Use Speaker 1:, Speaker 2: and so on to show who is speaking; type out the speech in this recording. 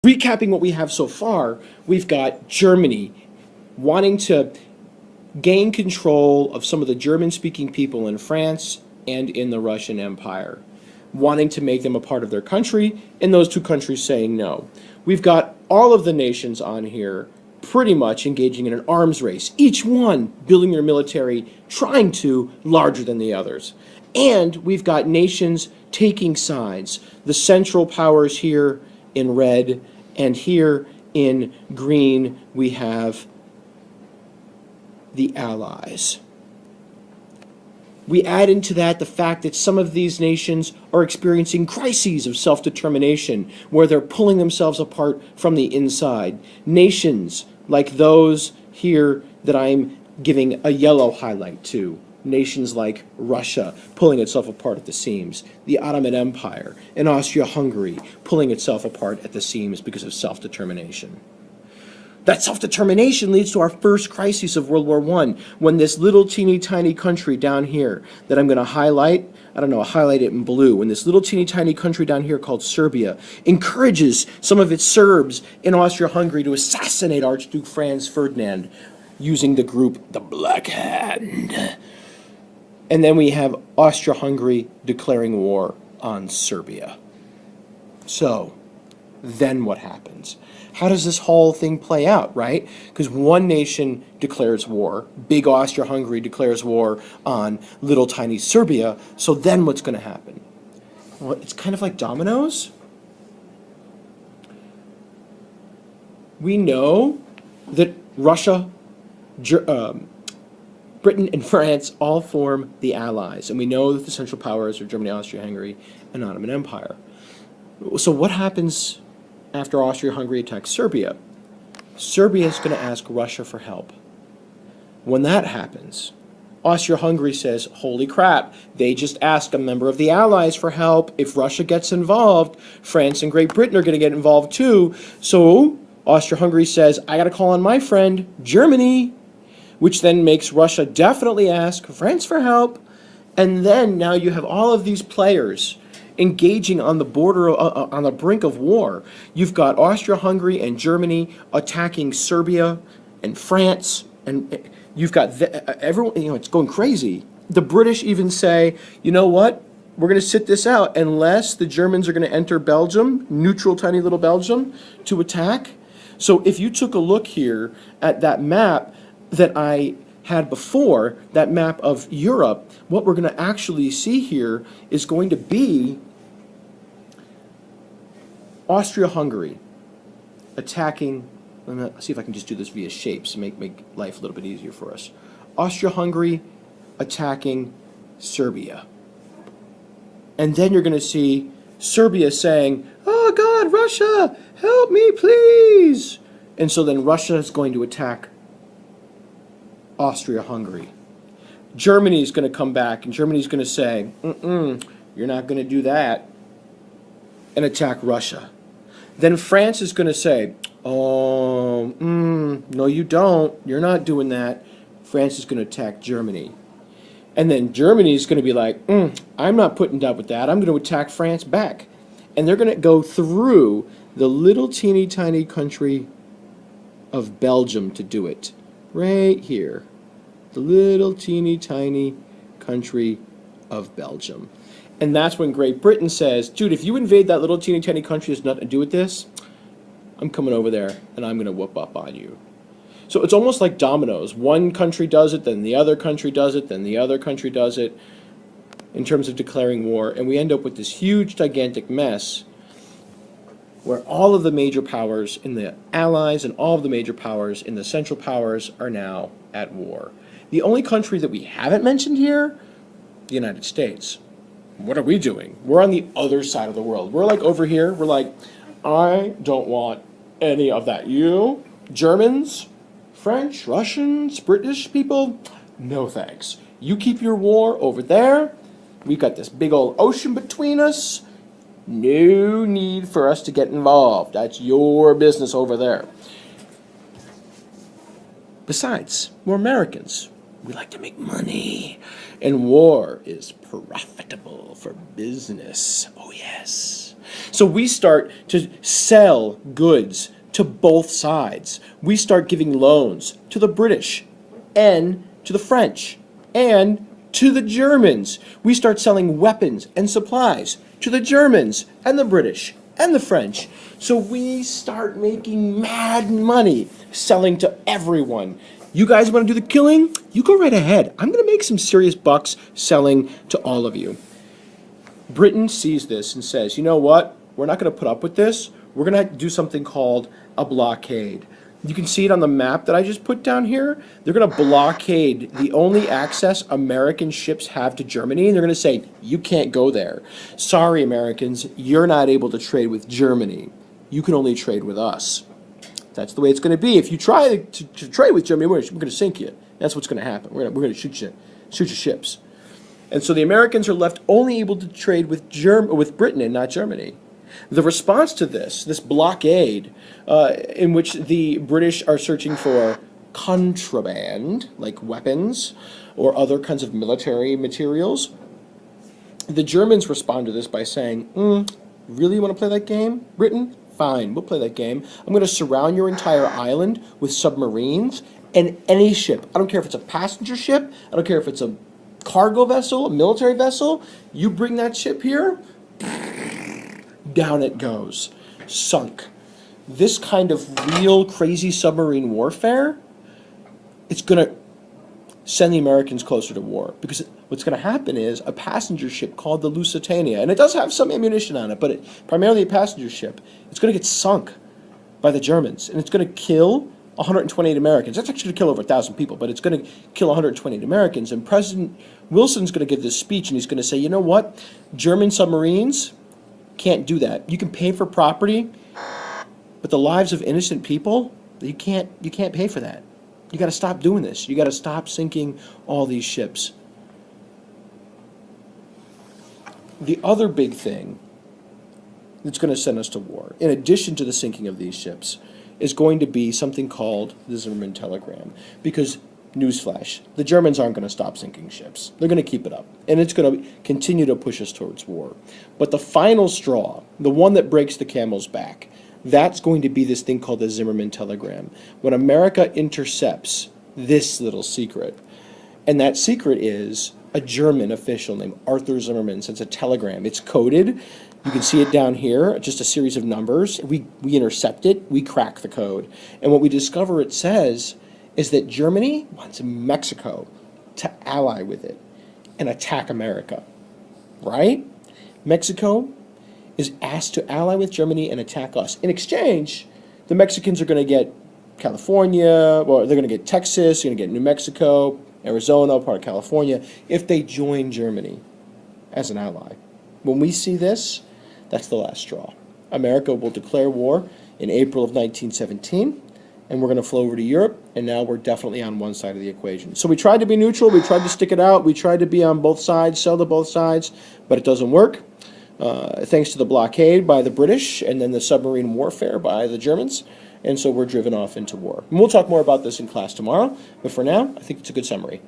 Speaker 1: Recapping what we have so far, we've got Germany wanting to gain control of some of the German-speaking people in France and in the Russian Empire, wanting to make them a part of their country, and those two countries saying no. We've got all of the nations on here pretty much engaging in an arms race, each one building their military, trying to larger than the others. And we've got nations taking sides. The Central Powers here in red, and here in green we have the Allies. We add into that the fact that some of these nations are experiencing crises of self-determination, where they're pulling themselves apart from the inside. Nations like those here that I'm giving a yellow highlight to. Nations like Russia pulling itself apart at the seams, the Ottoman Empire, and Austria-Hungary pulling itself apart at the seams because of self-determination. That self-determination leads to our first crisis of World War I, when this little teeny tiny country down here that I'm going to highlight, highlight it in blue, when this little teeny tiny country down here called Serbia encourages some of its Serbs in Austria-Hungary to assassinate Archduke Franz Ferdinand using the group the Black Hand. And then we have Austria-Hungary declaring war on Serbia. So, then what happens? How does this whole thing play out, right? Because one nation declares war, big Austria-Hungary declares war on little tiny Serbia, so then what's going to happen? Well, it's kind of like dominoes. We know that Russia, Britain and France all form the Allies, and we know that the Central Powers are Germany, Austria-Hungary, and Ottoman Empire. So what happens after Austria-Hungary attacks Serbia? Serbia is going to ask Russia for help. When that happens, Austria-Hungary says, holy crap, they just asked a member of the Allies for help. If Russia gets involved, France and Great Britain are going to get involved too. So Austria-Hungary says, I got to call on my friend, Germany, which then makes Russia definitely ask France for help. And then now you have all of these players engaging on the border, on the brink of war. You've got Austria-Hungary and Germany attacking Serbia and France, and you've got everyone, it's going crazy. The British even say, you know what, we're going to sit this out unless the Germans are going to enter Belgium, neutral tiny little Belgium, to attack. So if you took a look here at that map that I had before, that map of Europe, what we're going to actually see here is going to be Austria-Hungary attacking, let's see if I can just do this via shapes to make life a little bit easier for us. Austria-Hungary attacking Serbia. And then you're going to see Serbia saying, oh God, Russia, help me please. And so then Russia is going to attack Austria-Hungary. Germany's going to come back, and Germany's going to say, you're not going to do that, and attack Russia. Then France is going to say, no you don't, you're not doing that. France is going to attack Germany. And then Germany's going to be like, I'm not putting up with that, I'm going to attack France back. And they're going to go through the little teeny tiny country of Belgium to do it. Right here. The little teeny tiny country of Belgium. And that's when Great Britain says, dude, if you invade that little teeny tiny country that has nothing to do with this, I'm coming over there and I'm going to whoop up on you. So it's almost like dominoes. One country does it, then the other country does it, then the other country does it, in terms of declaring war. And we end up with this huge, gigantic mess where all of the major powers in the Allies and all of the major powers in the Central Powers are now at war. The only country that we haven't mentioned here, the United States. What are we doing? We're on the other side of the world. We're like over here, we're like, I don't want any of that. You, Germans, French, Russians, British people, no thanks. You keep your war over there. We've got this big old ocean between us. No need for us to get involved. That's your business over there. Besides, we're Americans. We like to make money. And war is profitable for business. Oh, yes. So we start to sell goods to both sides. We start giving loans to the British and to the French and to the Germans. We start selling weapons and supplies to the Germans and the British and the French. So we start making mad money selling to everyone. You guys want to do the killing? You go right ahead. I'm going to make some serious bucks selling to all of you. Britain sees this and says, you know what? We're not going to put up with this. We're going to do something called a blockade. You can see it on the map that I just put down here. They're going to blockade the only access American ships have to Germany, and they're going to say, you can't go there. Sorry, Americans, you're not able to trade with Germany. You can only trade with us. That's the way it's going to be. If you try to trade with Germany, we're going to sink you. That's what's going to happen. We're going to shoot your ships. And so the Americans are left only able to trade with Britain and not Germany. The response to this blockade, in which the British are searching for contraband, like weapons or other kinds of military materials, the Germans respond to this by saying, really want to play that game, Britain? Fine, we'll play that game. I'm going to surround your entire island with submarines and any ship. I don't care if it's a passenger ship. I don't care if it's a cargo vessel, a military vessel. You bring that ship here, down it goes. Sunk. This kind of real crazy submarine warfare, it's going to send the Americans closer to war. Because what's going to happen is a passenger ship called the Lusitania, and it does have some ammunition on it, but primarily a passenger ship, it's going to get sunk by the Germans, and it's going to kill 128 Americans. That's actually going to kill over 1,000 people, but it's going to kill 128 Americans. And President Wilson's going to give this speech, and he's going to say, you know what? German submarines can't do that. You can pay for property, but the lives of innocent people, you can't pay for that. You got to stop doing this. You got to stop sinking all these ships. The other big thing that's going to send us to war, in addition to the sinking of these ships, is going to be something called the Zimmerman telegram. Because, newsflash, the Germans aren't going to stop sinking ships. They're going to keep it up. And it's going to continue to push us towards war. But the final straw, the one that breaks the camel's back, that's going to be this thing called the Zimmerman telegram. When America intercepts this little secret, and that secret is a German official named Arthur Zimmerman sends a telegram. It's coded. You can see it down here, just a series of numbers. We intercept it, we crack the code. And what we discover it says is that Germany wants Mexico to ally with it and attack America, right? Mexico is asked to ally with Germany and attack us. In exchange, the Mexicans are going to get California, or they're going to get Texas, they're going to get New Mexico, Arizona, part of California, if they join Germany as an ally. When we see this, that's the last straw. America will declare war in April of 1917, and we're going to flow over to Europe, and now we're definitely on one side of the equation. So we tried to be neutral, we tried to stick it out, we tried to be on both sides, sell to both sides, but it doesn't work. Thanks to the blockade by the British and then the submarine warfare by the Germans, and so we're driven off into war. And we'll talk more about this in class tomorrow, but for now, I think it's a good summary.